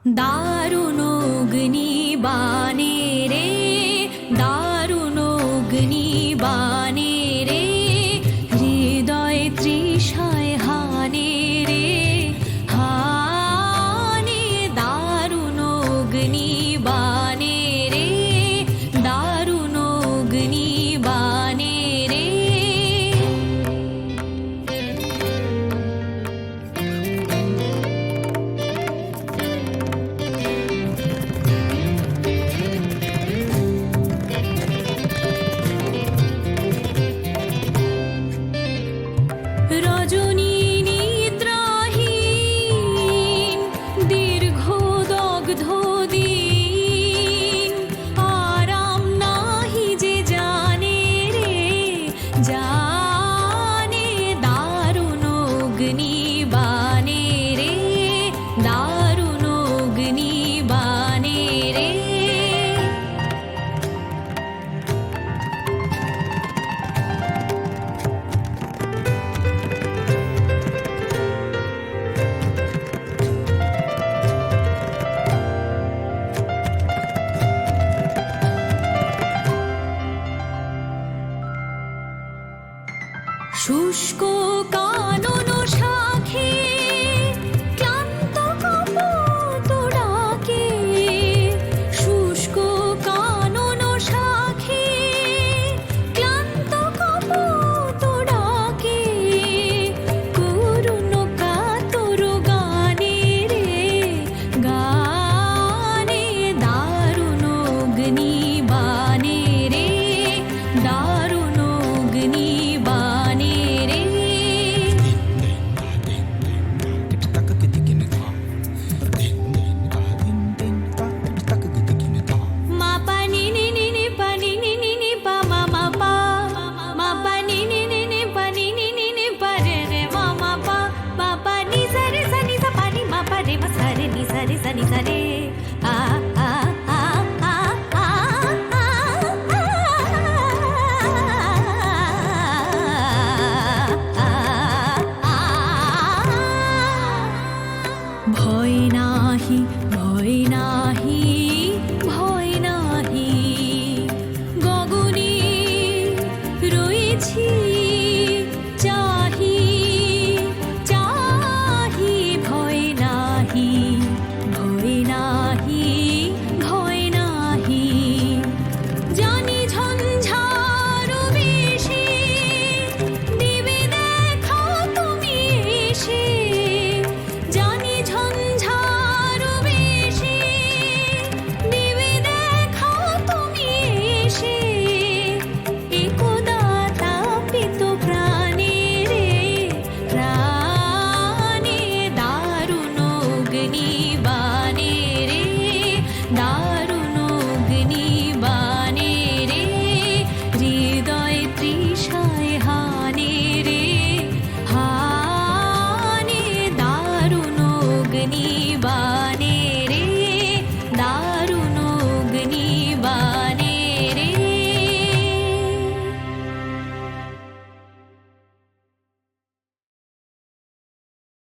দারুণ অগ্নিবাণে রে, দারুণ অগ্নিবাণে রে, হৃদয় তৃষায় হানে রে, হানে দারুণ অগ্নিবাণে রে, দারুণ অগ্নিবাণে রে। রজনী নিদ্রাহীন দীর্ঘ দগ্ধ দিন, আরাম নাহি যে জানে রে, জানে দারুণ অগ্নিবাণে রে, দারুণ অগ্নিবাণে রে। শুষ্ক কানন শাখে ক্লান্ত কপোত ডাকে, শুষ্ক কানন শাখে ক্লান্ত কপোত ডাকে, করুণ কাতর গানে রে, গানে দারুণ অগ্নিবাণে রে, দারুণ অগ্নিবাণে রে। মা পা নি নি নি নি পা নি নি নি নি পা মা মা পা, মা পা নি নি নি নি পা নি নি নি নি পা রে রে মা মা পা, মা পা নি সা রে সা নি সা পা নি মা পা রে মা সা রে নি সা রে সা নি সা রে। আ আ আ আ আ ভয় নাহি, ভয় নাহি, ভয় নাহি, গগনে রয়েছি চাহি, চাহি ভয় নাহি, ভয় নাহি, ভয় নাহি, জানি ঝঞ্ঝার বেশি দিবে দেখা তুমি এসে, জানি ঝঞ্ঝার বেশি দিবে দেখা তুমি এসে, একদা তাপিত প্রাণে রে, প্রাণে দারুণ অগ্নিবাণে রে, দারুণ অগ্নিবাণে রে, হৃদয় তৃষায় হানে রে, হানে দারুণ অগ্নিবাণে